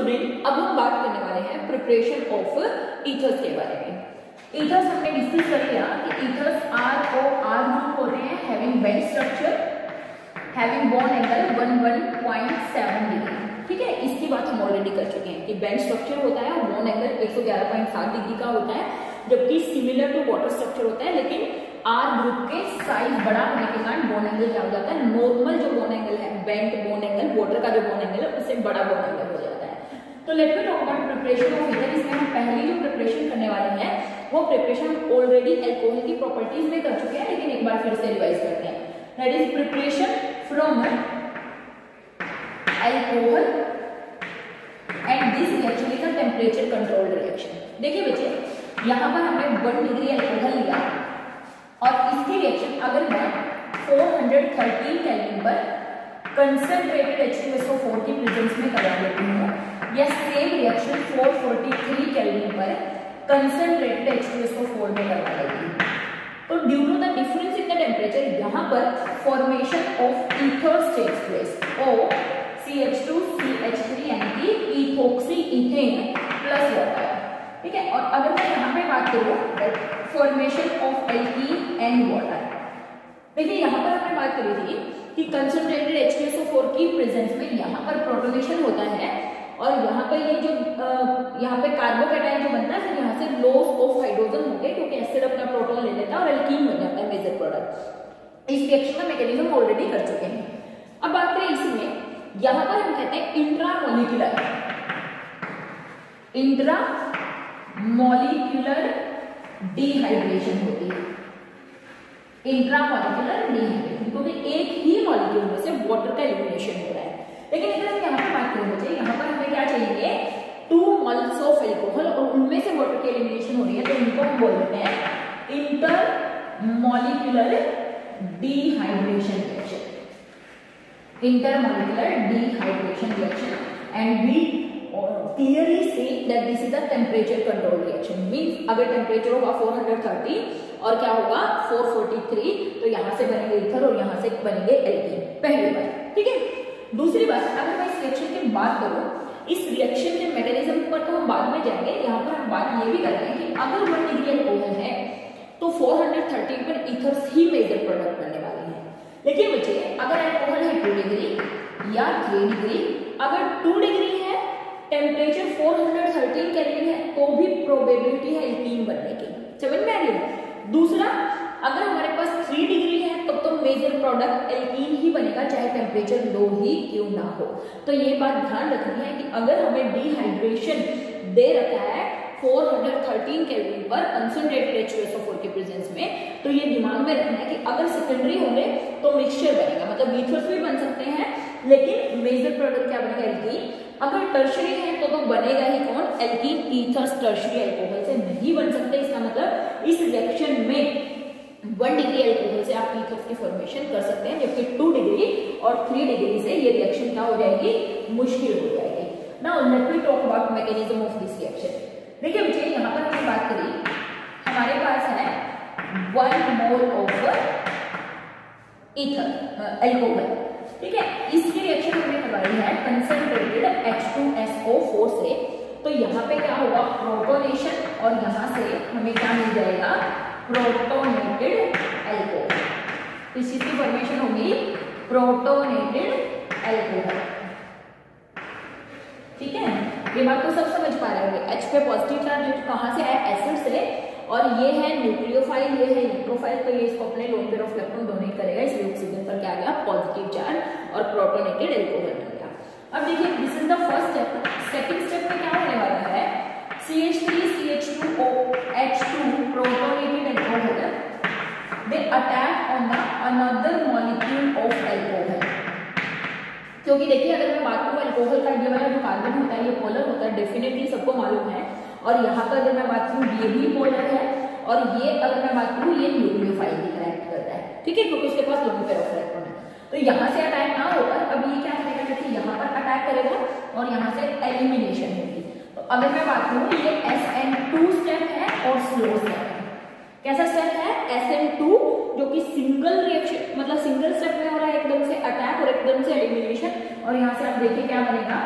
Student, अब हम बात करने वाले हैं प्रिपरेशन ऑफ ईथर्स के बारे में। ईथर्स हमने डिस्कस कर लिया कि ईथर्स आर ग्रुप होते हैं having bend structure, having bond angle 11.7 degree. ठीक है, इसकी बात हम ऑलरेडी कर चुके हैं कि बेंड स्ट्रक्चर होता है और बॉन्ड एंगल 111.7 डिग्री का होता है, जबकि सिमिलर टू वाटर स्ट्रक्चर होता है, लेकिन आर ग्रुप के साइज बड़ा होने के कारण बॉन्ड एंगल क्या हो जाता है, नॉर्मल जो बॉन्ड एंगल है, बेंड बॉन्ड एंगल, वाटर का जो बॉन्ड एंगल है उससे बड़ा बॉन्ड एंगल हो जाता है। तो let me talk about preparation of ether. इसमें हम पहली जो प्रिपरेशन करने वाले हैं वो प्रिपरेशन ऑलरेडी अल्कोहल की प्रॉपर्टीज में कर चुके हैं, लेकिन एक बार फिर से रिवाइज करते हैं। That is preparation from alcohol and this reaction is a temperature controlled reaction. देखिए बच्चे, यहाँ पर हमने 1 डिग्री अल्कोहल लिया और इसकी रिएक्शन अगर मैं 413 केल्विन पर कंसंट्रेटेड H2SO4 की प्रेजेंस में करा लेती हूँ, या सेम रिएक्शन 443 केल्विन पर कंसंट्रेटेड H2SO4 में करवा लेती हूँ, तो due to the difference in the temperature यहाँ पर formation of ethers takes place, O CH2CH3 यानी कि इथोक्सी इथेन प्लस वाटर। ठीक है, और अगर मैं यहाँ पे बात करूँ formation of alkene and water, देखिए यहाँ पर हमने बात करी थी कि कंसंट्रेटेड H2SO4 की प्रेजेंस में यहाँ पर प्रोटोनेशन होता है और यहाँ पर ये जो यहाँ पे कार्बोकैटायन जो बनता है, फिर यहाँ से लॉस ऑफ हाइड्रोजन होते हैं क्योंकि एसिड अपना प्रोटॉन ले लेता है और एल्कीन बन जाता है मेजर प्रोडक्ट। इस रिएक्शन का मैकेनिज्म ऑलरेडी कर चुके हैं। अब बात करें इसमें, यहाँ पर हम कहते हैं इंट्रामोलिक्यूलर डिहाइड्रेशन होती है, इंट्रामोलिक्यूलर डिहाइड्रेशन, क्योंकि एक ही मॉलिक्यूल में से वाटर का एलिमिनेशन हो रहा है। लेकिन अगर हम यहाँ पर बात करें बच्चे, यहाँ पर हमें क्या चाहिए, 2 मोल्स ऑफ एल्कोहल और उनमें से वाटर की एलिमिनेशन हो रही है, तो इनको हम बोलते हैं intermolecular dehydration reaction, intermolecular dehydration reaction. And we clearly see that this is a temperature control reaction, means अगर टेम्परेचर होगा 430 और क्या होगा 443, तो यहाँ से बनेंगे ईथर और यहाँ से बनेंगे एल्कीन, पहली बात। ठीक है, दूसरी बात, अगर मैं इस रिएक्शन की बात करूँ, इस रिएक्शन के मैकेनिज्म पर तो हम बाद में जाएंगे, यहाँ पर हम बात ये भी कर रहे हैं कि अगर 1 डिग्री अल्कोहल है तो 413 पर ईथर्स ही मेजर प्रोडक्ट बनने वाले हैं। लेकिन बच्चे, अगर अल्कोहल है 2 डिग्री या 3 डिग्री, अगर 2 डिग्री है, टेम्परेचर 413 केल्विन है, तो भी प्रोबेबिलिटी है एल्कीन बनने की। समझ में आ रही है? दूसरा, अगर हमारे पास 3 डिग्री है तो मेजर प्रोडक्ट एल्कीन ही बनेगा, चाहे टेम्परेचर लो ही क्यों ना हो। तो ये बात ध्यान रखनी है कि अगर हमें डिहाइड्रेशन दे रखा है 413 केल्विन पर कंसंट्रेटेड H2SO4 के प्रेजेंस में, तो ये दिमाग में रखना है कि अगर सेकेंडरी होंगे तो मिक्सचर बनेगा, मतलब ईथर्स भी बन सकते हैं, लेकिन मेजर प्रोडक्ट क्या बनेगा, एल्कीन। अगर टर्शरी है तो बनेगा ही कौन, एल्कीन। ईथर्स टर्शरी अल्कोहल से नहीं बन सकते, इसका मतलब इस रिएक्शन में 1 डिग्री अल्कोहल से आप ईथर्स की फॉर्मेशन कर सकते हैं, जबकि 2 डिग्री और 3 डिग्री से ये रिएक्शन क्या हो जाएगी, मुश्किल हो जाएगी। Now let me talk about mechanism of this reaction. देखिए बच्चे, यहाँ पर हमने बात करी, हमारे पास है 1 मोल ऑफ ईथर अल्कोहल। ठीक है, इसकी रिएक्शन हमने करवाई है कंसंट्रेटेड H2SO4 से, तो यहाँ पे क्या होगा, प्रोटोनेशन, और यहाँ से हमें क्या मिल जाएगा, प्रोटोनेटेड अल्कोहल। इस चीज की फॉर्मेशन होगी प्रोटोनेटेड अल्कोहल। ठीक है, ये बात तो सब समझ पा रहे होंगे। H पे पॉजिटिव चार्ज कहाँ से है, एसिड से, और ये है न्यूक्लियोफाइल, ये है न्यूट्रोफाइल, तो ये इसको अपने lone pair of electron donate करेगा, इसलिए ऑक्सीजन पर क्या आ गया, पॉजिटिव चार्ज, और प्रोटोनेटेड अल्कोहल बन गया। अब देखिए, this is the first step. Second step में क्या होने वाला है, CH3CH2O H2 protonated alcohol, they attack on the another molecule of alcohol. क्योंकि देखिए, अगर मैं बात करूँ अल्कोहल का ये वाला जो कार्बन होता है, ये पोलर होता है, डेफिनेटली सबको मालूम है, और यहाँ पर अगर मैं बात करूँ ये भी पोलर है, और ये अगर मैं बात करूँ ये न्यूक्लियोफाइल भी कनेक्ट करता है। ठीक है, क्योंकि उसके पास लोन पेयर ऑफ इलेक्ट्रॉन है, तो यहाँ से अटैक ना होकर अब ये क्या करेगा, देखिए यहाँ पर अटैक करेगा और यहाँ से एलिमिनेशन होगी। तो अगर मैं बात करूँ, ये SN2 स्टेप है और स्लो स्टेप है। कैसा स्टेप है, SN2, जो कि सिंगल रिएक्शन, मतलब सिंगल स्टेप में हो रहा है, एकदम से अटैक और एकदम से एलिमिनेशन, और यहाँ से आप देखिए क्या बनेगा,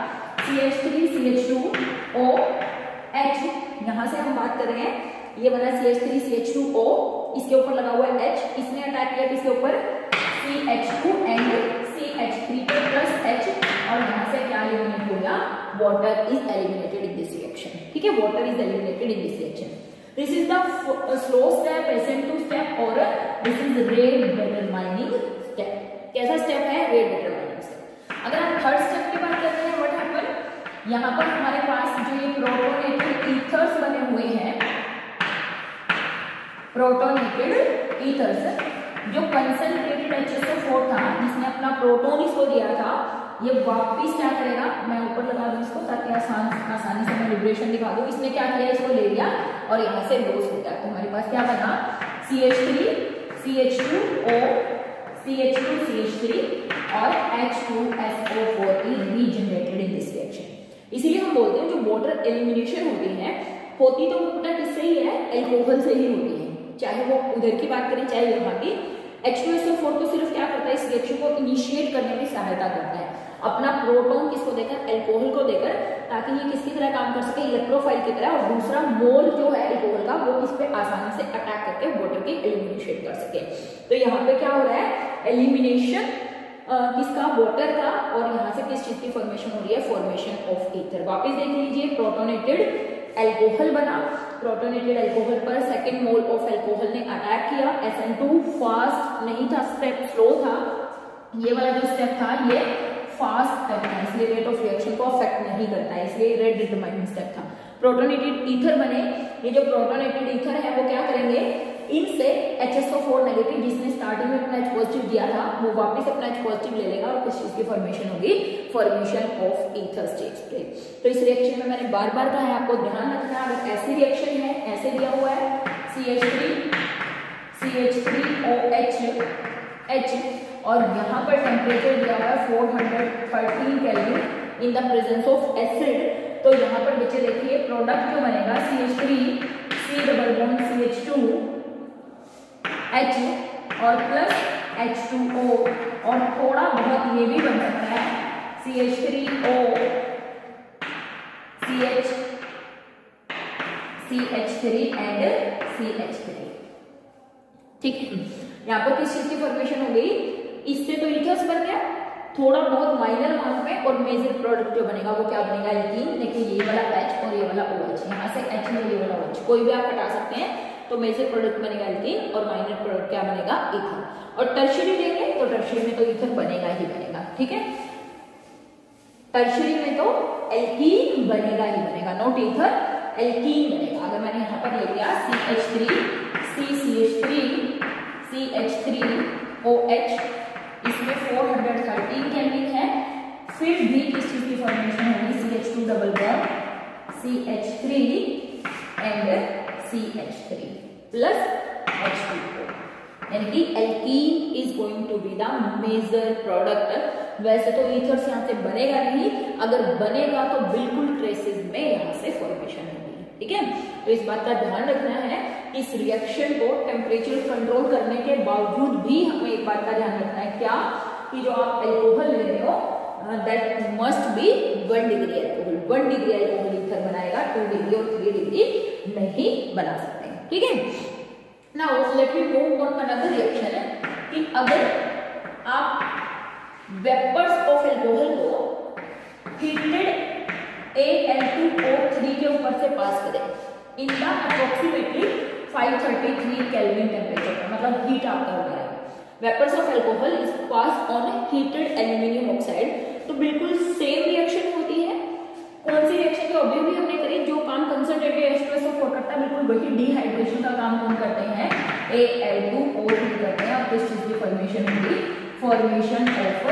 CH3CH2OH, यहां से हम बात कर रहे हैं, ये बना CH3CH2O, इसके ऊपर लगा हुआ है H, इसने अटैक किया किसके ऊपर, CH2 and CH3 plus H, और यहां से क्या एलिमिनेट हो गया, water is eliminated in this reaction. ठीक है, water is eliminated in this reaction. This is the slow step, SN2 step, और this is rate determining step. कैसा स्टेप है, रेट डिटरमाइनिंग स्टेप। अगर हम थर्ड स्टेप की बात करते हैं, व्हाट हैपन, यहां पर हमारे पास जो ये प्रोटोनेटेड ईथर्स बने हुए हैं, प्रोटोनेटेड ईथर्स, जो कंसंट्रेटेड HSO4 था जिसने अपना प्रोटॉन इसको दिया था, ये वापिस क्या करेगा, मैं ऊपर लगा दूं इसको ताकि आसानी से मैं लिबरेशन दिखा दूं। इसने क्या किया, इसको ले लिया और यहाँ से लॉस हो गया, तो हमारे पास क्या बना, CH3CH2O, CH2CH3 और H2SO4 is regenerated in this reaction। इसीलिए हम बोलते हैं जो वाटर एलिमिनेशन होती है तो मुख्यतः किससे ही है, एल्कोहल से ही होती है। चाहे वो उधर की बात करें चाहे यहाँ की, H2SO4 तो सिर्फ क्या करता है, इस रिएक्शन को इनिशिएट करने में सहायता करता है, अपना प्रोटॉन किसको देकर, एल्कोहल को देकर, ताकि ये किसकी तरह काम कर सके, इलेक्ट्रोफाइल की तरह, और दूसरा मोल जो है एल्कोहल का वो इस पे आसानी से अटैक करके वाटर की एलिमिनेशन कर सके। तो यहाँ पे क्या हो रहा है, एलिमिनेशन किसका, वाटर का, और यहाँ से किस चीज की फॉर्मेशन हो रही है, फॉर्मेशन ऑफ ईथर। वापस देख लीजिए, प्रोटोनेटेड एल्कोहल बना, प्रोटोनेटेड एल्कोहल पर सेकंड मोल ऑफ एल्कोहल ने अटैक किया, SN2 फास्ट नहीं था, स्टेप स्लो था, ये वाला जो स्टेप था ये फास्ट स्टेप था, इसलिए रेट ऑफ रिएक्शन को अफेक्ट नहीं करता है, इसलिए रेट डिटरमाइनिंग स्टेप था। प्रोटोनेटेड ईथर बने, ये जो प्रोटोनेटेड ईथर है वो क्या करेंगे, इनसे HSO4 नेगेटिव जिसने स्टार्टिंग में अपना H पॉजिटिव दिया था वो वापस अपना H पॉजिटिव ले लेगा और किस चीज की फॉर्मेशन होगी, formation of ether takes place. तो इस रिएक्शन में मैंने बार बार कहा है आपको ध्यान रखना, अगर ऐसी रिएक्शन है, ऐसे दिया हुआ है CH3OH और यहाँ पर टेम्परेचर दिया हुआ है 413 kelvin in the presence of acid, तो यहाँ पर बच्चे देखिए प्रोडक्ट जो बनेगा CH3C+2H और प्लस H2O, और थोड़ा बहुत ये भी बन सकता है CH3O CH3 एंड CH3। ठीक है, यहाँ पर किस चीज की फॉर्मेशन हो गई, इससे तो ईथर्स बन गया थोड़ा बहुत माइनर अमाउंट में, और मेजर प्रोडक्ट जो बनेगा वो क्या बनेगा, एल्कीन। लेकिन ये वाला H और ये वाला OH, यहाँ से H में ये वाला OH कोई भी आप हटा सकते हैं, तो मेजर प्रोडक्ट बनेगा एल्कीन और माइनर प्रोडक्ट क्या बनेगा, ईथर। और टर्शियरी लेंगे तो टर्शियरी में तो ईथर बनेगा ही बनेगा। ठीक है, टर्शियरी में तो एल्कीन बनेगा ही बनेगा, नॉट ईथर, एल्कीन बनेगा। अगर मैंने यहाँ पर ले लिया CH3OH, इसमें 413 केल्विन है, फिर भी किस चीज की फॉर्मेशन होगी, CH2 double bond CH3 and CH3 plus H2O, यानी कि alkene is going to be the major product. वैसे तो ईथर्स यहाँ से बनेगा नहीं, अगर बनेगा तो बिल्कुल ट्रेसेस में यहाँ से फॉर्मेशन होगी। ठीक है, तो इस बात का ध्यान रखना है, इस रिएक्शन को टेम्परेचर कंट्रोल करने के बावजूद भी हमें एक बात का ध्यान रखना है, क्या कि जो आप एल्कोहल ले रहे हो that must be 1 degree alcohol. 1 degree alcohol ether बनाएगा, 2 डिग्री और 3 डिग्री नहीं बना सकते। ठीक है, now let me move on another reaction है कि अगर आप वेपर्स ऑफ एल्कोहल को हीटेड Al2O3 के ऊपर से पास करें in the approximately 533 kelvin temperature, मतलब हीट आपका हो रहा है। Vapours of alcohol is pass on heated aluminium oxide, तो बिल्कुल सेम रिएक्शन होती है। कौन सी रिएक्शन की ऑब्जर्व भी हमने करी, जो काम कंसंट्रेटेड H2SO4 करता है बिल्कुल वही डिहाइड्रेशन का काम कौन करते हैं, Al2O3 करते हैं। और किस चीज की फॉर्मेशन होगी, formation of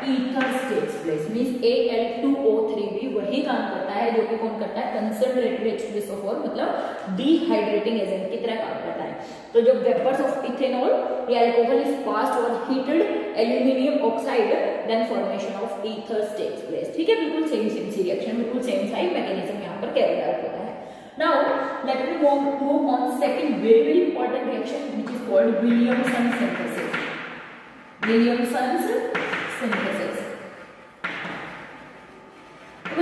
ether takes place, means Al2O3 भी वही काम करता है जो कि कौन करता है, कंसंट्रेटेड H2SO4 मतलब डिहाइड्रेटिंग एजेंट की तरह काम करता है। तो जो वेपर्स ऑफ इथेनॉल या alcohol is passed over heated aluminium oxide, then formation of ether takes place. ठीक है, बिल्कुल सेम सी रिएक्शन, बिल्कुल सेम सा ही मैकेनिज्म यहाँ पर कैरी आउट होता है। Now let me move on second very important reaction which is called Williamson synthesis. Williamson synthesis, तो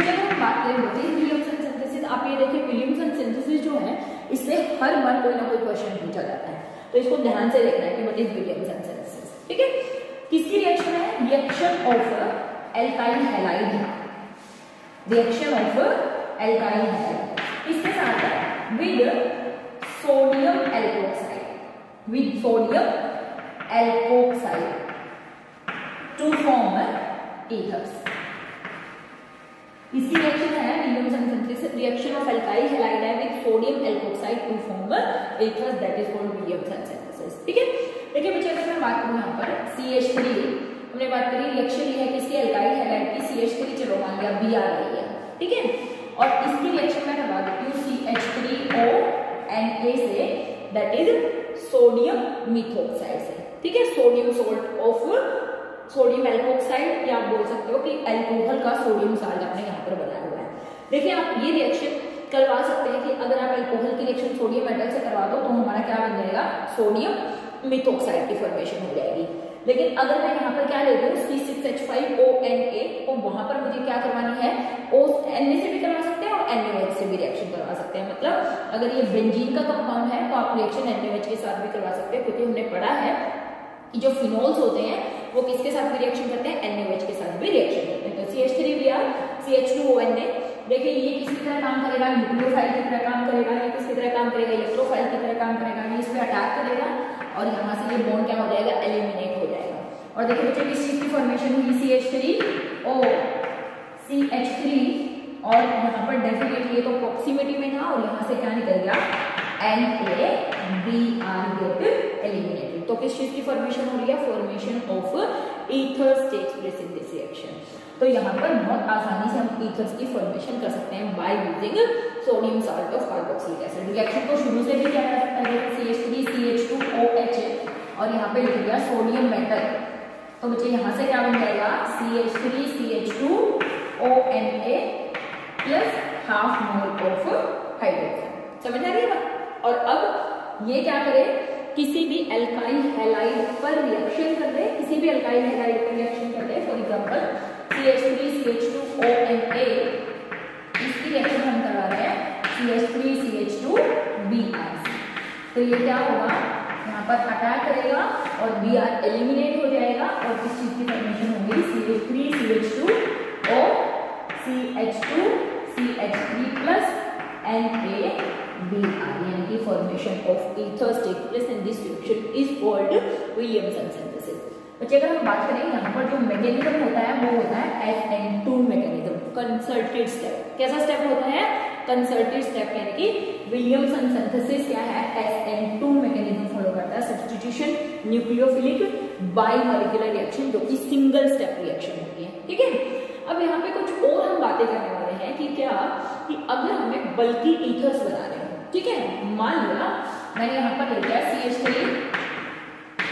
इससे हर बार कोई ना कोई क्वेश्चन पूछा जाता है, तो इसको ध्यान से देखना है कि व्हाट इज विलियमसन सिंथेसिस। ठीक है, किसकी रिएक्शन है? रिएक्शन ऑफ एल्काइल हैलाइड है, रिएक्शन ऑफ एल्काइल हैलाइड, इसके साथ with sodium alkoxide, with sodium alkoxide to form ethers. इसकी रिएक्शन है Williamson synthesis, reaction of alkyl halide है with sodium alkoxide to form ethers, that is called Williamson synthesis. ठीक है, देखिए बच्चे अगर मैं बात करूं यहाँ पर CH3, हमने बात करी रिएक्शन ये है किसकी? एल्काइल हैलाइड की, CH3 चलो मान लिया Br रही है, ठीक है, और इसकी रिएक्शन मैं करवा देती हूँ CH3O से, दैट इज सोडियम मिथोक्साइड से। ठीक है, sodium salt of sodium alkoxide, या आप बोल सकते हो कि अल्कोहल का सोडियम साल्ट आपने यहाँ पर बनाया हुआ है। देखिए आप ये रिएक्शन करवा सकते हैं कि अगर आप अल्कोहल की रिएक्शन सोडियम मेटल से करवा दो तो हमारा क्या बन जाएगा? सोडियम मिथोक्साइड की फॉर्मेशन हो जाएगी। लेकिन अगर मैं यहाँ पर क्या ले रही हूँ C6H5ONA, तो वहां पर मुझे क्या करवानी है? Na से भी करवा सकते हैं और NaOH से भी रिएक्शन करवा सकते हैं। मतलब अगर ये बेंजीन का कंपाउंड है तो आप रिएक्शन NaOH के साथ भी करवा सकते हैं, क्योंकि हमने पढ़ा है कि जो फिनोल्स होते हैं वो किसके साथ भी रिएक्शन करते हैं? NaOH के साथ भी रिएक्शन करते हैं। तो CH3Br CH2ONA, देखिए ये किसकी तरह काम करेगा? न्यूक्लियोफाइल की तरह काम करेगा। ये किसकी तरह काम करेगा? इलेक्ट्रोफाइल की तरह काम करेगा। ये इस पे अटैक करेगा और यहाँ से ये बॉन्ड क्या हो जाएगा? एलिमिनेट हो जाएगा। और देखिए बच्चे किस चीज की फॉर्मेशन हुई? CH3O CH3, और यहाँ पर डेफिनेटली ये तो प्रॉक्सिमिटी में था और यहाँ से क्या निकल गया? NaBr get eliminated. तो किस चीज की फॉर्मेशन हो रही है? Formation of ethers takes place in this reaction. तो यहाँ पर बहुत आसानी से हम ईथर्स की फॉर्मेशन कर सकते हैं by using sodium salt of carboxylic acid. Reaction को शुरू से भी क्या कर सकता है? CH3CH2OH और यहाँ पे लिख दिया सोडियम मेटल, तो बच्चे यहाँ से क्या बन जाएगा? CH3CH2ONA plus half mole of hydrogen. समझ आ रही है बात? और अब ये क्या करे? किसी भी एल्काइल हैलाइड पर रिएक्शन कर दे, किसी भी एल्काइल हैलाइड पर रिएक्शन कर दे। फॉर एग्जांपल CH3CH2ONA, इसकी रिएक्शन हम करवा रहे हैं CH3CH2Br। तो ये क्या होगा? यहाँ पर अटैक करेगा और Br एलिमिनेट हो जाएगा और किस चीज की फॉर्मेशन होगी? CH3CH2O CH2CH3 प्लस NaBr, यानी कि formation of ethers take place in this reaction is called Williamson synthesis. बच्चे अगर हम बात करें यहाँ पर जो मैकेनिज्म होता है वो होता है SN2 मैकेनिज्म, कंसर्टेड स्टेप। कैसा स्टेप होता है? कंसर्टेड स्टेप, यानी कि विलियमसन सिंथेसिस क्या है? SN2 मैकेनिज्म फॉलो करता है, सब्स्टिट्यूशन न्यूक्लियोफिलिक बाइमॉलिक्यूलर रिएक्शन, जो कि सिंगल स्टेप रिएक्शन होती है। ठीक है, अब यहाँ पे कुछ और हम बातें करने वाले हैं कि क्या कि अगर हमें बल्कि ईथर्स बना रहे हैं, ठीक है, मान लिया मैंने यहाँ पर ले लिया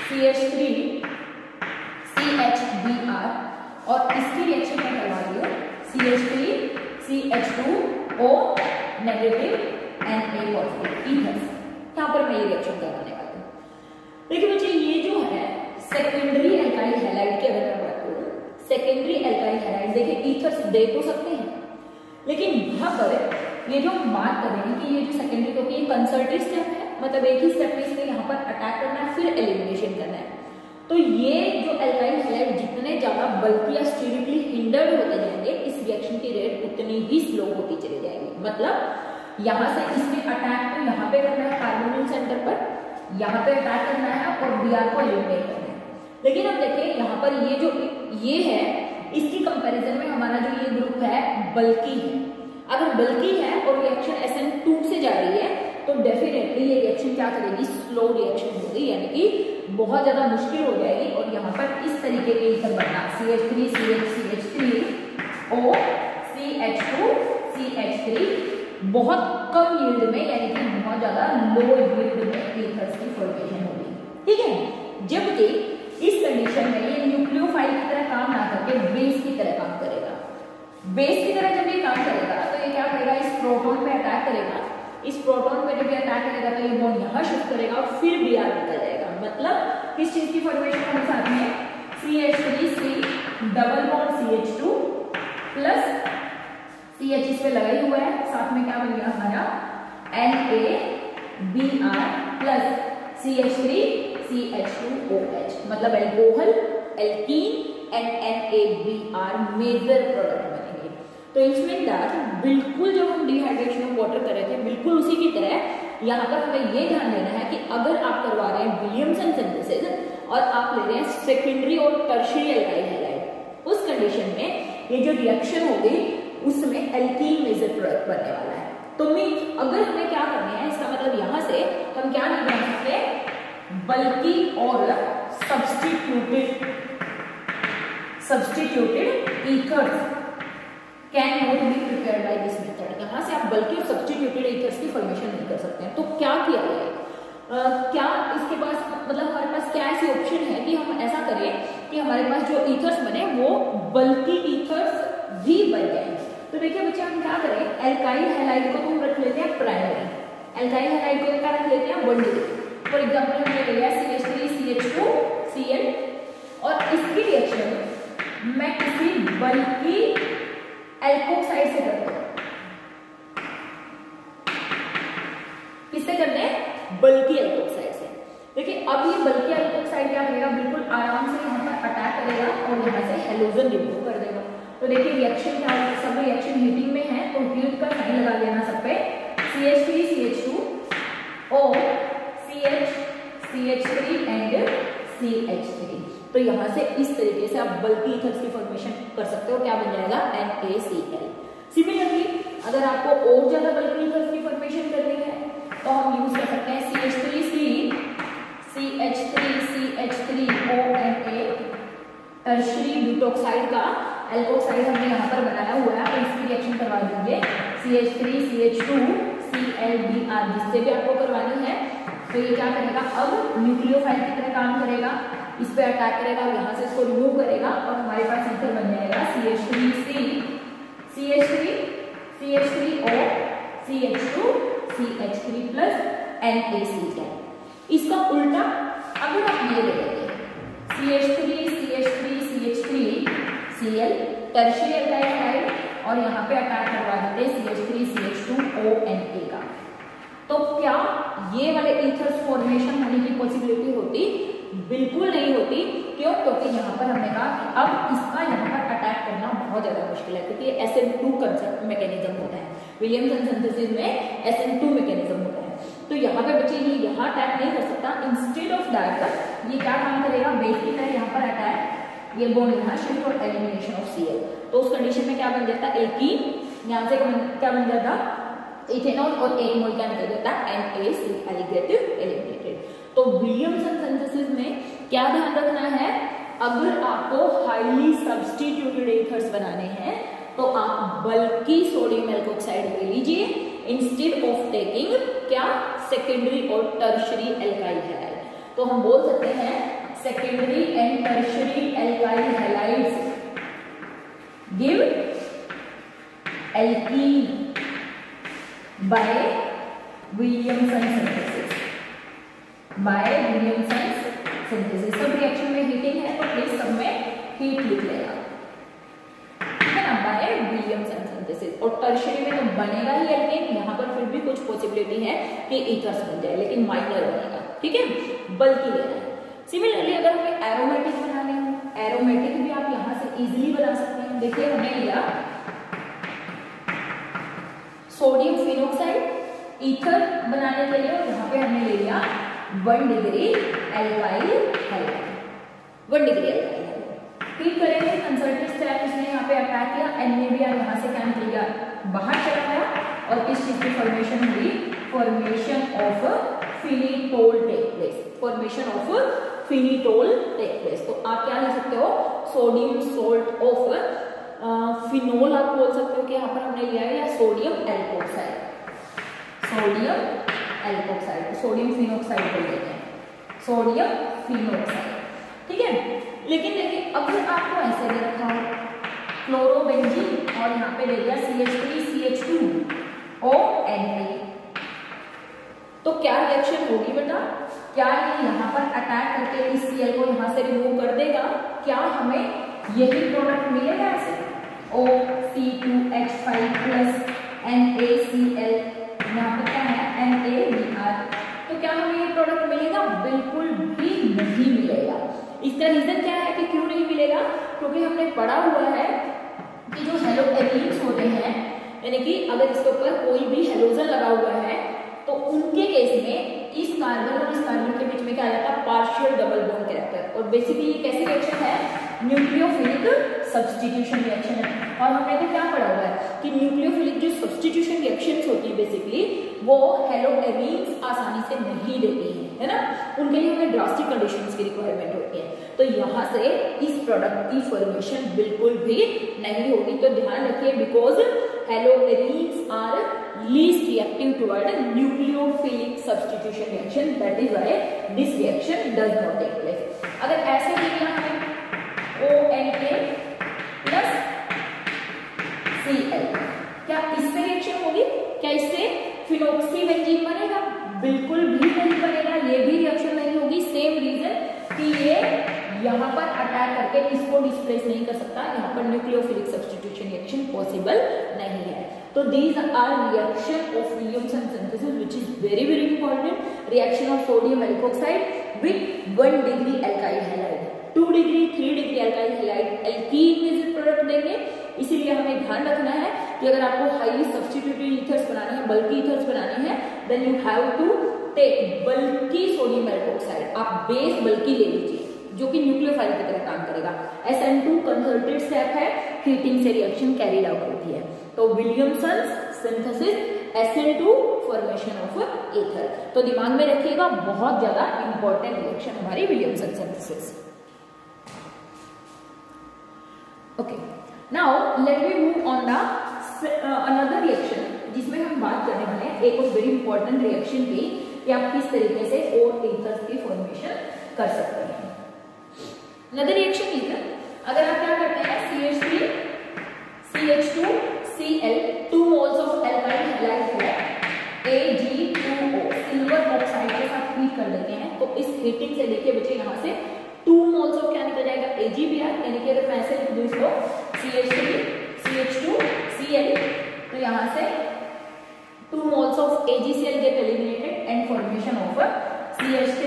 CH3CHBr और इसकी रिएक्शन मैं करवा रही हूँ CH3CH2O negative Na positive ethers. यहाँ पर मैं ये रिएक्शन करवाने वाली हूँ। देखिए बच्चे ये जो है सेकेंडरी एल्काइल हैलाइड की अगर मैं बात करूँ, सेकेंडरी एल्काइल हैलाइड देखिए ईथर्स दे तो सकते हैं, लेकिन यहाँ पर ये जो हम बात कर रहे हैं कि ये जो सेकेंडरी, क्योंकि ये कंसर्टेड स्टेप है, मतलब एक ही स्टेप में इसमें यहाँ पर अटैक करना है फिर एलिमिनेशन करना है। तो ये जो एल्काइल हैलाइड जितने ज्यादा बल्कि या स्टेरिकली हिंडर्ड होते जाएंगे, इस रिएक्शन की रेट उतनी ही स्लो होती चली जाएगी। मतलब यहाँ से इसमें अटैक तो यहाँ पे करना है कार्बोनिल सेंटर पर, यहाँ पे अटैक करना है और Br को एलिमिनेट करना है। लेकिन अब देखिए यहाँ पर ये जो ये है, इसकी कंपैरिजन में हमारा जो ये ग्रुप है बल्कि है। अगर बल्कि है और रिएक्शन SN2 से जा रही है तो डेफिनेटली ये रिएक्शन क्या करेगी? स्लो रिएक्शन होगी, यानी कि बहुत ज्यादा मुश्किल हो जाएगी। और यहाँ पर इस तरीके के ईथर बनना CH3CH3O CH2CH3 बहुत कम यील्ड में, यानी कि बहुत ज्यादा लो यील्ड में ईथर्स की फॉर्मेशन होगी। ठीक है, जबकि इस कंडीशन में ये न्यूक्लियोफाइल की तरह काम ना करके बेस की तरह काम करेगा। बेस की तरह जब ये काम करेगा तो ये क्या करेगा? इस प्रोटॉन पे अटैक करेगा। इस प्रोटॉन पे जब ये अटैक करेगा तो ये बॉन्ड यहाँ शिफ्ट करेगा और फिर Br निकल जाएगा। मतलब किस चीज की फॉर्मेशन होगी? साथ में CH3C double bond CH2 plus CH इस पे लगा ही हुआ है, साथ में क्या बन गया हमारा Na Br प्लस CH3CH2OH, मतलब alcohol, alkene and NaBr major product बनेंगे। तो इसमें दैट बिल्कुल जो हम डिहाइड्रेशन ऑफ वाटर कर रहे थे बिल्कुल उसी की तरह यहाँ पर हमें ये ध्यान देना है कि अगर आप करवा रहे हैं विलियमसन सिंथेसिस और आप ले रहे हैं सेकेंडरी और टर्शियरी एल्काइल हैलाइड, उस कंडीशन में ये जो रिएक्शन होगी उसमें एल्कीन मेजर प्रोडक्ट बनने वाला है। तो मीन्स अगर हमें क्या करना है, इसका मतलब यहाँ से हम क्या नहीं बना सकते, बल्कि और substituted ethers can not be prepared by this method. यहाँ से आप बल्कि और सब्स्टिट्यूटेड ईथर्स की फॉर्मेशन नहीं कर सकते हैं। तो क्या किया जाए, क्या इसके पास मतलब हमारे पास क्या ऐसी ऑप्शन है कि हम ऐसा करें कि हमारे पास जो ईथर्स बने वो बल्कि ईथर्स भी बन जाए। तो देखिए बच्चे हम क्या करें, एल्काइल हैलाइड को हम रख लेते हैं प्राइमरी, एल्काइल हैलाइड को क्या रख लेते हैं 1 डिग्री। फॉर एग्जांपल हमने ले लिया CH3CH2Cl और इसकी रिएक्शन मैं किसी बल्कि एल्कोक्साइड से करता हूं। किससे करते हैं, बल्कि एल्कोक्साइड से। देखिए अब ये बल्कि एल्कोक्साइड क्या करेगा, बिल्कुल आराम से यहाँ पर अटैक करेगा और यहाँ से हेलोजन रिमूव कर देगा। तो देखिए रिएक्शन क्या होगा, सब रिएक्शन हीटिंग में है तो हीट का साइन लगा लेना सब पे, CH3CH2 और CH3 एंड CH3। तो यहाँ से इस तरीके से आप बल्कि ईथर्स की फॉर्मेशन कर सकते हो, क्या बन जाएगा NaCl। सिमिलरली अगर आपको और ज्यादा बल्कि ईथर्स की फॉर्मेशन करनी है तो हम यूज कर सकते हैं CH3ONA टर्शियरी ब्यूटोक्साइड का एल्कोक्साइड हमने यहाँ पर बनाया हुआ है, तो इसकी रिएक्शन करवा दीजिए CH3CH2ClBr, जिससे भी आपको करवानी है। तो ये क्या करेगा, अब न्यूक्लियोफाइल की तरह काम करेगा, इस पे अटैक करेगा, यहाँ से इसको रिमूव करेगा और हमारे पास ईथर बन जाएगा CH3CH3O CH2CH3 प्लस NaCl। इसका उल्टा अगर आप ये ले लेते हैं CH3CH3CH3Cl टर्शियरी एल्काइल हैलाइड और यहाँ पे अटैक करवा देते हैं CH3CH2ONA का, तो क्या ये वाले ईथर्स फॉर्मेशन होने की पॉसिबिलिटी होती? बिल्कुल नहीं होती। क्यों? क्योंकि यहाँ पर हमने कहा कि अब इसका यहाँ पर अटैक करना बहुत ज्यादा मुश्किल है, क्योंकि SN2 कंसेप्ट मैकेनिज्म होता है, विलियमसन सिंथेसिस में SN2 मैकेनिज्म होता है। तो यहाँ पे बच्चे ये यहाँ अटैक नहीं कर सकता, इंस्टेड ऑफ दैट ये क्या काम करेगा, बेस की तरह यहाँ पर अटैक, ये बॉन्ड यहाँ शिफ्ट और एलिमिनेशन ऑफ Cl। तो उस कंडीशन में क्या बन जाता है, एल्कीन, यहाँ से क्या बन जाता, इथेनॉल और एक मोल क्या निकल जाता है, NaCl गेट एलिमिनेटेड। तो विलियमसन सिंथेसिस में क्या ध्यान रखना है, अगर आपको हाईली सब्स्टिट्यूटेड ईथर्स बनाने हैं तो आप बल्कि सोडियम एल्कोक्साइड ले लीजिए इंस्टेड ऑफ टेकिंग क्या, सेकेंडरी और टर्शियरी एल्काइल हैलाइड। तो हम बोल सकते हैं secondary and tertiary alkyl halides give alkene bye Williamson synthesis, सब रिएक्शन में हीटिंग है तो प्लीज सब में हीट लिख लेगा, ठीक है ना, बाय विलियमसन सिंथेसिस। और टर्शियरी में तो बनेगा ही एल्केन, यहाँ पर फिर भी कुछ पॉसिबिलिटी है कि ईथर्स बन जाए, लेकिन माइनर बनेगा, ठीक है, बल्कि लेना है। सिमिलरली अगर हमें एरोमेटिक बनाने हो, एरोमेटिक भी आप यहाँ से इजीली बना सकते हैं। देखिए हमने लिया सोडियम फिनोक्साइड ईथर बनाने के लिए, और यहाँ पे हमने ले लिया 1 degree alkyl halide, 1 degree alkyl halide. Heat करेंगे, कंसर्टिव स्टेप, इसने यहाँ पे अटैक किया, NaBr यहाँ से क्या निकल गया, बाहर चला गया, और किस चीज की फॉर्मेशन हुई, formation of phenetole take place, formation of phenetole take place. तो आप क्या ले सकते हो, सोडियम सोल्ट ऑफ फिनोल आप बोल सकते हो कि यहाँ पर हमने लिया है, या sodium alkoxide, sodium alkoxide, sodium phenoxide बोल देते हैं, सोडियम फिनोक्साइड, ठीक है। लेकिन देखिए अगर आपको ऐसे दे रखा हो क्लोरोबेंजीन और यहाँ पे ले लिया CH3CH2ONA, तो क्या रिएक्शन होगी बेटा, क्या ये यहाँ पर अटैक करके इस Cl को यहाँ से रिमूव कर देगा, क्या हमें यही प्रोडक्ट मिलेगा ऐसे, OC2H5 प्लस NaCl, यहाँ पर क्या है NaBr इसका रीजन क्या है कि क्यों नहीं मिलेगा, क्योंकि हमने पढ़ा हुआ है कि जो हेलोएरीन्स होते हैं, यानी कि अगर इसके ऊपर कोई भी हेलोजन लगा हुआ है तो उनके केस में इस कार्बन और इस कार्बन के बीच में क्या आ जाता है, पार्शियल डबल बॉन्ड कैरेक्टर। और बेसिकली ये कैसे रिएक्शन है, न्यूक्लियोफिलिक सब्स्टिट्यूशन रिएक्शन है। और हमने तो क्या पढ़ा हुआ है कि न्यूक्लियोफिलिक जो सब्स्टिट्यूशन रिएक्शंस होती है बेसिकली वो हेलोएरीन्स आसानी से नहीं देती है ना, उनके लिए हमें ड्रास्टिक कंडीशंस की रिक्वायरमेंट होती है। तो यहाँ से इस प्रोडक्ट की फॉर्मेशन बिल्कुल भी नहीं होगी। तो ध्यान रखिए, because haloarenes are least reactive toward nucleophilic substitution reaction, that is why this reaction does not take place। अगर ऐसे लिखना है ONA plus Cl, क्या इससे रिएक्शन होगी, क्या इससे फिनोक्सीबेंजीन बनेगा, बिल्कुल भी नहीं बनेगा, ये भी रिएक्शन नहीं होगी। सेम रीजन कि ये यहाँ पर अटैक करके इसको डिस्प्लेस नहीं कर सकता, यहाँ पर न्यूक्लियोफिलिक सब्स्टिट्यूशन रिएक्शन पॉसिबल नहीं है। तो these are reaction of Williamson synthesis which is very important, reaction of sodium alkoxide with 1 degree alkyl halide, 2 degree 3 degree alkyl halide alkene में प्रोडक्ट देंगे। इसीलिए हमें ध्यान रखना है कि अगर आपको हाईली सब्स्टिट्यूटेड ईथर्स बनाने हैं, बल्कि ईथर्स बनाने हैं, then you have to take बल्कि सोडियम एल्कोक्साइड, आप बेस बल्कि ले लीजिए जो कि न्यूक्लियोफाइल की तरह काम करेगा। SN2 कंसंट्रेट स्टेप है, हीटिंग से रिएक्शन कैरीड आउट होती है। तो Williamson synthesis SN2 formation of ether, तो दिमाग में रखिएगा, बहुत ज्यादा इंपॉर्टेंट रिएक्शन हमारी Williamson synthesis. Okay, now let me move on the another reaction जिसमें हम बात करने वाले हैं एक और वेरी इंपॉर्टेंट रिएक्शन की, कि आप किस तरीके से और ईथर्स की फॉर्मेशन कर सकते हैं। अनदर रिएक्शन इज, अगर आप क्या करते हैं CH3 CH2 Cl 2 moles of alkyl halide को Ag2O सिल्वर ऑक्साइड के साथ हीट कर लेते हैं, तो इस हीटिंग से देखिए बच्चे यहाँ से 2 मोल्स ऑफ क्या निकल जाएगा, AgBr, यानी कि अगर मैं ऐसे लिख दूं इसको CH3 CH2 Cl, तो यहाँ से 2 moles of AgCl get eliminated and formation of CH3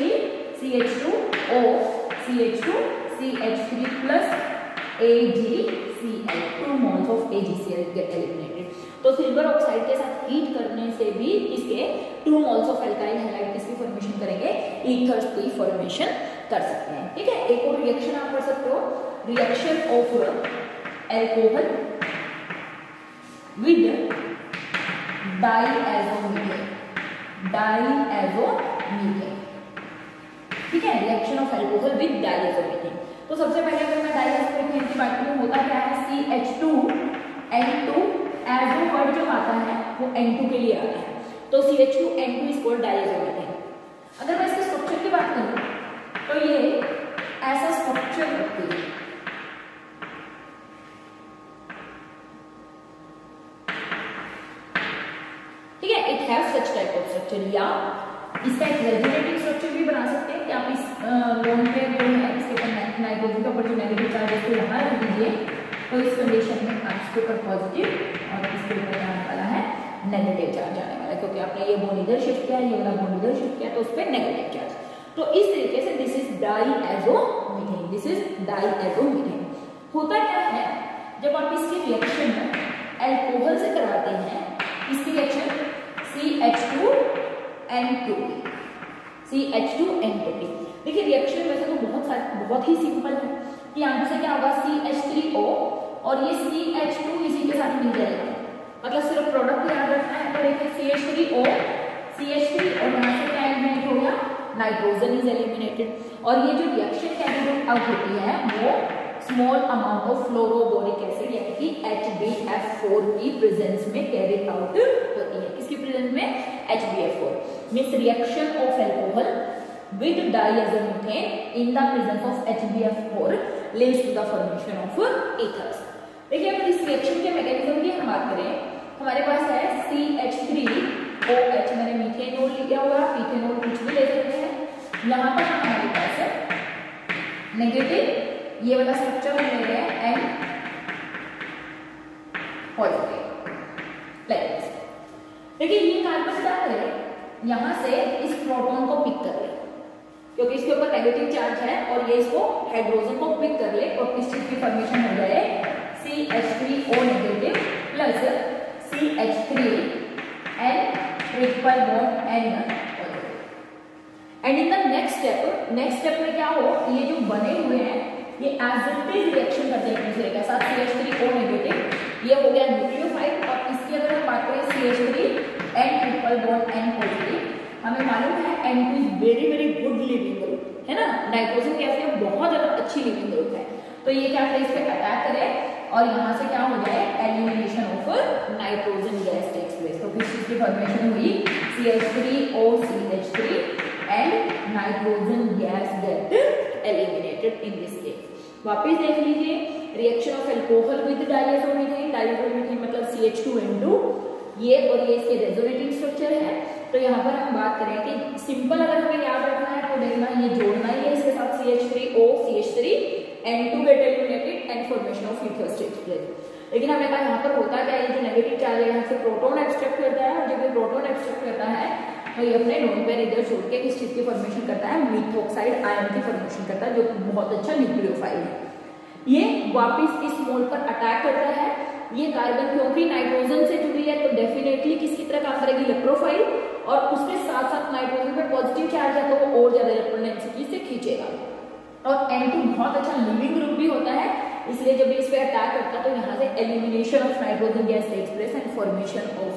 CH2O CH2 CH3 plus AgCl, 2 moles of AgCl get eliminated। तो सिल्वर ऑक्साइड के साथ हीट करने से भी इसके 2 moles of alkyl halide किसकी फॉर्मेशन करेंगे, ईथर्स की फॉर्मेशन कर सकते हैं। ठीक है, एक और रिएक्शन आप कर सकते हो, रिएक्शन ऑफ अल्कोहल विद डाइएज़ोमीथेन, डाइएज़ोमीथेन। ठीक है, रिएक्शन ऑफ अल्कोहल विद डाइएज़ोमीथेन। तो सबसे पहले अगर मैं डाइएज़ोमीथेन की बात करूं, होता क्या है, CH2N2, एज़ो वर्ड जो आता है वो N2 के लिए आता है, तो CH2N2 इज कॉल्ड डाइएज़ोमीथेन। अगर मैं इसके स्ट्रक्चर की बात करूं तो ये ऐसा स्ट्रक्चर रखती है, ठीक है, it have such type of structure, या इसका एक रेजोनेटिव स्ट्रक्चर भी बना सकते हैं कि आप इस लोन पे जो है इसके ऊपर नाइट्रोजन का ऊपर जो नेगेटिव चार्ज है उसको यहाँ रख दीजिए, तो इस कंडीशन में आप इसके ऊपर पॉजिटिव और इसके ऊपर आने वाला है नेगेटिव चार्ज आने वाला है, क्योंकि आपने ये बॉन्ड इधर शिफ्ट किया, ये वाला बॉन्ड इधर शिफ्ट किया, तो उस पर नेगेटिव चार्ज। तो इस तरीके से दिस इज डाइएज़ोमीथेन, दिस इज डाइएज़ोमीथेन। होता क्या है, जब आप इसकी रिएक्शन अल्कोहल से कराते हैं, इसकी रिएक्शन CH2N2, CH2N2। देखिए रिएक्शन वैसे तो बहुत ही सिंपल है कि यहाँ से क्या होगा, CH3O और ये CH2 इसी के साथ मिल जाएगा, मतलब सिर्फ प्रोडक्ट याद रखना है। तो देखिए CH3O CH3 और यहाँ से क्या एलिमिनेट हो गया, नाइट्रोजन इज एलिमिनेटेड। और ये जो रिएक्शन कैरी आउट होती है वो small amount of fluoroboric acid यानी कि HbF4 की प्रेजेंस में कैरी आउट होती है। किसकी प्रेजेंस में, HbF4। Means reaction of alcohol with diazomethane in the presence of HbF4 leads to the formation of ethers। देखिए अगर इस रिएक्शन के मैकेनिज्म की हम बात करें, हमारे पास है CH3OH, मैंने मीथेनॉल लिया हुआ, इथेनॉल कुछ भी ले सकते हैं। यहाँ पर हमारे पास है नेगेटिव, ये वाला स्ट्रक्चर हम ले रहे हैं, एंड पॉजिटिव लाइक दिस। देखिए ये कार्बन क्या करे, यहाँ से इस प्रोटॉन को पिक कर ले, क्योंकि इसके ऊपर नेगेटिव चार्ज है और ये इसको हाइड्रोजन को पिक कर ले और किस चीज की फॉर्मेशन हो जाए, CH3O negative plus CH3 and triple bond N। And in the next step में क्या हो, ये जो बने हुए हैं ये एज इट इज रिएक्शन करते हैं एक दूसरे के साथ, CH3O नेगेटिव, ये हो गया न्यूक्लियोफाइल। और इसकी अगर हम बात करें CH3 and triple bond N positive, हमें मालूम है N2 is very very good leaving group है ना, नाइट्रोजन गैस में बहुत ज्यादा अच्छी लिविंग ग्रुप है। तो ये क्या करे, इस पे अटैक करे और यहाँ से क्या हो जाए, elimination of nitrogen gas takes place. तो किस चीज की फॉर्मेशन हुई, CH3OCH3 and nitrogen gas get eliminated in this case. वापस देख लीजिए, reaction of alcohol with diazomethane, diazomethane मतलब CH2N2, ये और ये इसके रेजोनेटिंग स्ट्रक्चर है। तो यहाँ पर हम बात करें कि सिंपल अगर हमें याद रखना है तो देखना ये जोड़ना ही है इसके साथ CH3O CH3 N2 get eliminated and formation of ethers takes place. लेकिन हमें कहा यहाँ पर होता क्या है, ये जो नेगेटिव चार्ज है यहाँ से प्रोटॉन एब्स्ट्रैक्ट करता है और जब ये प्रोटॉन एब्स्ट्रैक्ट करता है तो ये अपने लोन पेयर इधर छोड़ के किस चीज की फॉर्मेशन करता है, मिथॉक्साइड आयन की फॉर्मेशन करता है, जो बहुत अच्छा न्यूक्लियोफाइल है। ये वापस इस मोल पर अटैक करता है। ये कार्बन क्योंकि नाइट्रोजन से जुड़ी है तो डेफिनेटली किसकी तरह काम करेगी, इलेक्ट्रोफाइल, और उसके साथ साथ नाइट्रोजन पर पॉजिटिव चार्ज है तो वो और ज्यादा इलेक्ट्रॉन डेंसिटी से खींचेगा। और N2 बहुत अच्छा लिविंग ग्रुप भी होता है, इसलिए जब इस पे अटैक करता है तो यहाँ से elimination of nitrogen gas takes place and formation of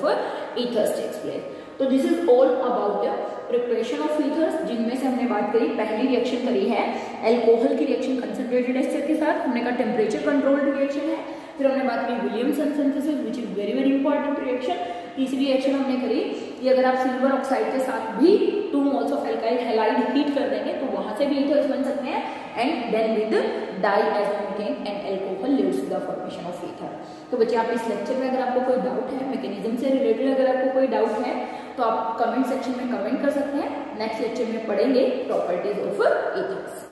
ethers takes place. तो this is all about preparation of ethers, जिनमें से हमने बात करी, पहली रिएक्शन करी है अल्कोहल की रिएक्शन कंसंट्रेटेड एस्टर के साथ, हमने कहा टेम्परेचर कंट्रोल्ड रिएक्शन है। फिर हमने बात करी Williamson synthesis which is very very important reaction. तीसरी रिएक्शन हमने करी कि अगर आप सिल्वर ऑक्साइड के साथ भी 2 moles of alkyl halide heat कर देंगे तो वहां से भी ईथर्स बन सकते हैं, and then with diazomethane and alcohol leads to the formation of ether. तो बच्चे आप इस लेक्चर में अगर आपको कोई डाउट है, मैकेनिज्म से रिलेटेड अगर आपको कोई डाउट है तो आप कमेंट सेक्शन में कमेंट कर सकते हैं। नेक्स्ट लेक्चर में पढ़ेंगे प्रॉपर्टीज ऑफ ईथर्स।